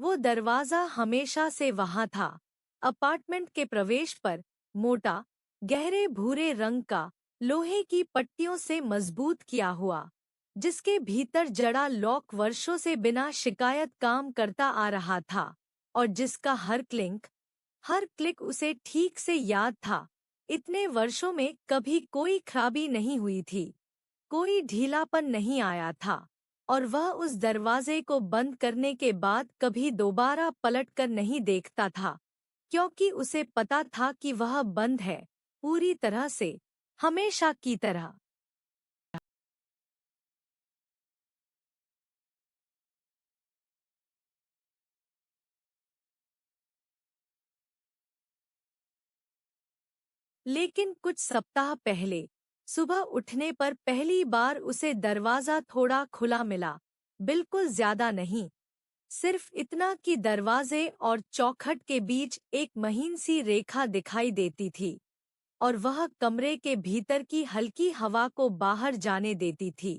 वो दरवाज़ा हमेशा से वहाँ था। अपार्टमेंट के प्रवेश पर मोटा, गहरे भूरे रंग का, लोहे की पट्टियों से मजबूत किया हुआ, जिसके भीतर जड़ा लॉक वर्षों से बिना शिकायत काम करता आ रहा था और जिसका हर क्लिक उसे ठीक से याद था। इतने वर्षों में कभी कोई खराबी नहीं हुई थी, कोई ढीलापन नहीं आया था और वह उस दरवाजे को बंद करने के बाद कभी दोबारा पलटकर नहीं देखता था, क्योंकि उसे पता था कि वह बंद है, पूरी तरह से, हमेशा की तरह। लेकिन कुछ सप्ताह पहले सुबह उठने पर पहली बार उसे दरवाजा थोड़ा खुला मिला, बिल्कुल ज्यादा नहीं, सिर्फ इतना कि दरवाजे और चौखट के बीच एक महीन सी रेखा दिखाई देती थी और वह कमरे के भीतर की हल्की हवा को बाहर जाने देती थी।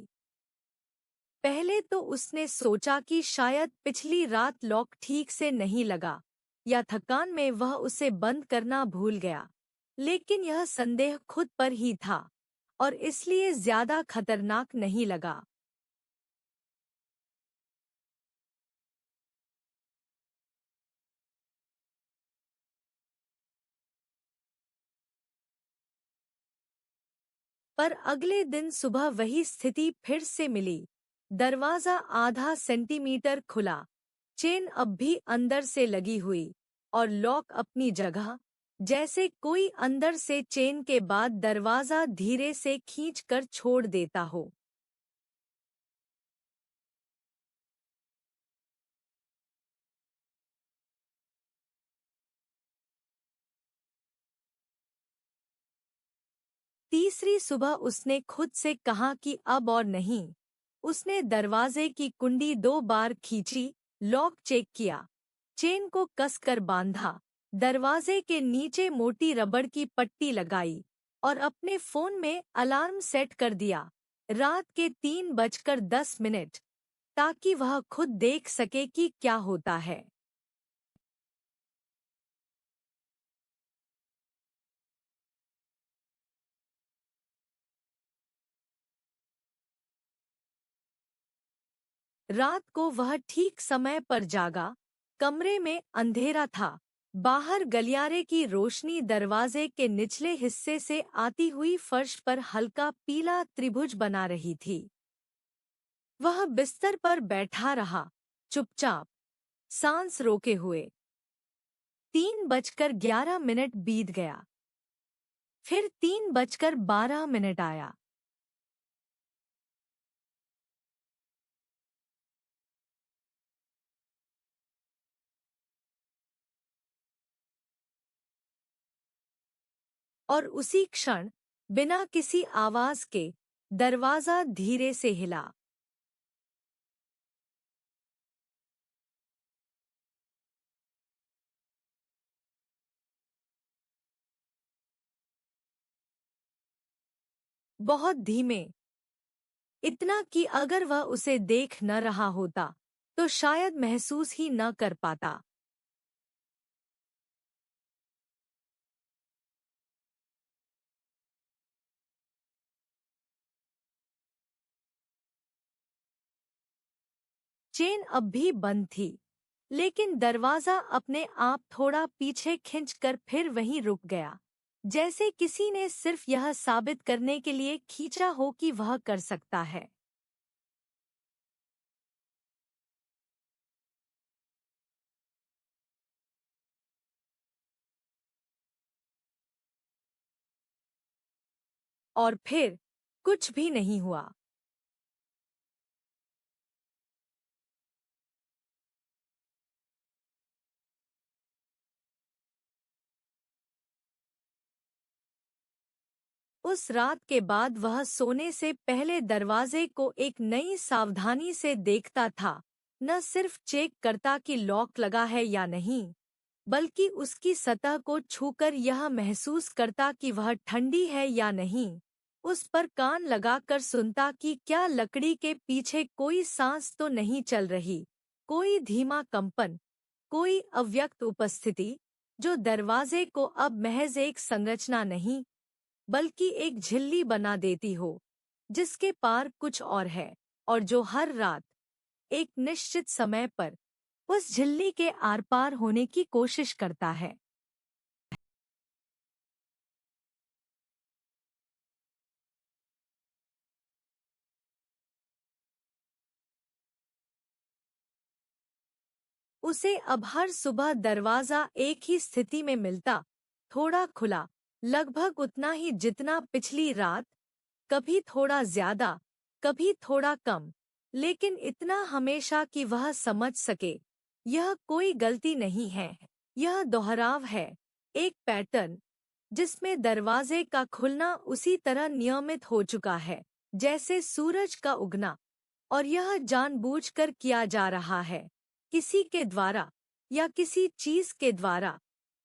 पहले तो उसने सोचा कि शायद पिछली रात लॉक ठीक से नहीं लगा या थकान में वह उसे बंद करना भूल गया, लेकिन यह संदेह खुद पर ही था और इसलिए ज्यादा खतरनाक नहीं लगा। पर अगले दिन सुबह वही स्थिति फिर से मिली। दरवाजा आधा सेंटीमीटर खुला, चेन अब भी अंदर से लगी हुई और लॉक अपनी जगह, जैसे कोई अंदर से चेन के बाद दरवाजा धीरे से खींचकर छोड़ देता हो। तीसरी सुबह उसने खुद से कहा कि अब और नहीं। उसने दरवाजे की कुंडी 2 बार खींची, लॉक चेक किया, चेन को कसकर बांधा, दरवाजे के नीचे मोटी रबड़ की पट्टी लगाई और अपने फोन में अलार्म सेट कर दिया, रात के 3:10, ताकि वह खुद देख सके कि क्या होता है। रात को वह ठीक समय पर जागा। कमरे में अंधेरा था, बाहर गलियारे की रोशनी दरवाजे के निचले हिस्से से आती हुई फर्श पर हल्का पीला त्रिभुज बना रही थी। वह बिस्तर पर बैठा रहा, चुपचाप, सांस रोके हुए। 3:11 बीत गया, फिर 3:12 आया। और उसी क्षण, बिना किसी आवाज के, दरवाजा धीरे से हिला। बहुत धीमे, इतना कि अगर वह उसे देख न रहा होता तो शायद महसूस ही न कर पाता। चेन अब भी बंद थी, लेकिन दरवाजा अपने आप थोड़ा पीछे खिंचकर फिर वहीं रुक गया, जैसे किसी ने सिर्फ यह साबित करने के लिए खींचा हो कि वह कर सकता है। और फिर कुछ भी नहीं हुआ। उस रात के बाद वह सोने से पहले दरवाजे को एक नई सावधानी से देखता था, न सिर्फ चेक करता कि लॉक लगा है या नहीं, बल्कि उसकी सतह को छूकर यह महसूस करता कि वह ठंडी है या नहीं। उस पर कान लगाकर सुनता कि क्या लकड़ी के पीछे कोई सांस तो नहीं चल रही, कोई धीमा कंपन, कोई अव्यक्त उपस्थिति जो दरवाजे को अब महज एक संरचना नहीं बल्कि एक झिल्ली बना देती हो, जिसके पार कुछ और है, और जो हर रात एक निश्चित समय पर उस झिल्ली के आर पार होने की कोशिश करता है। उसे अब हर सुबह दरवाजा एक ही स्थिति में मिलता, थोड़ा खुला, लगभग उतना ही जितना पिछली रात, कभी थोड़ा ज्यादा, कभी थोड़ा कम, लेकिन इतना हमेशा कि वह समझ सके यह कोई गलती नहीं है, यह दोहराव है, एक पैटर्न जिसमें दरवाजे का खुलना उसी तरह नियमित हो चुका है जैसे सूरज का उगना, और यह जानबूझकर किया जा रहा है, किसी के द्वारा या किसी चीज के द्वारा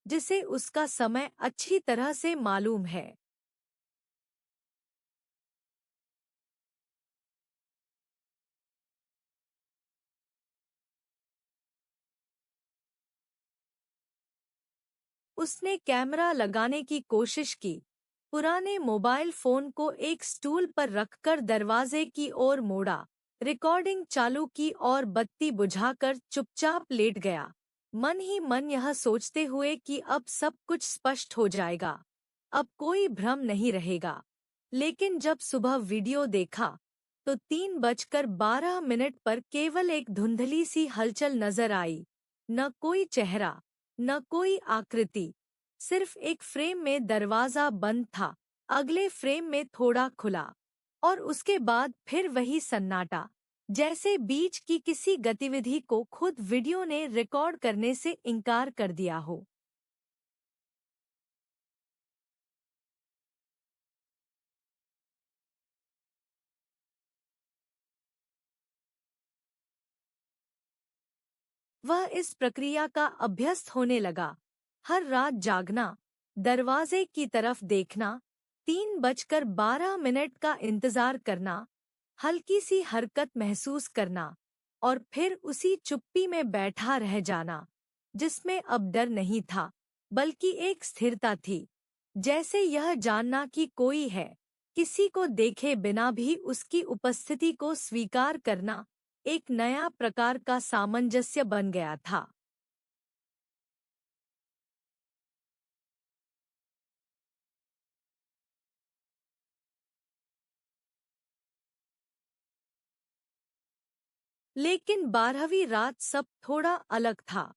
जिसे उसका समय अच्छी तरह से मालूम है। उसने कैमरा लगाने की कोशिश की, पुराने मोबाइल फोन को एक स्टूल पर रखकर दरवाजे की ओर मोड़ा, रिकॉर्डिंग चालू की और बत्ती बुझाकर चुपचाप लेट गया, मन ही मन यह सोचते हुए कि अब सब कुछ स्पष्ट हो जाएगा, अब कोई भ्रम नहीं रहेगा। लेकिन जब सुबह वीडियो देखा तो 3:12 पर केवल एक धुंधली सी हलचल नजर आई, न कोई चेहरा, न कोई आकृति, सिर्फ एक फ्रेम में दरवाजा बंद था, अगले फ्रेम में थोड़ा खुला, और उसके बाद फिर वही सन्नाटा, जैसे बीच की किसी गतिविधि को खुद वीडियो ने रिकॉर्ड करने से इनकार कर दिया हो। वह इस प्रक्रिया का अभ्यस्त होने लगा, हर रात जागना, दरवाजे की तरफ देखना, 3:12 का इंतजार करना, हल्की सी हरकत महसूस करना, और फिर उसी चुप्पी में बैठा रह जाना, जिसमें अब डर नहीं था, बल्कि एक स्थिरता थी, जैसे यह जानना कि कोई है, किसी को देखे बिना भी उसकी उपस्थिति को स्वीकार करना, एक नया प्रकार का सामंजस्य बन गया था। लेकिन 12वीं रात सब थोड़ा अलग था।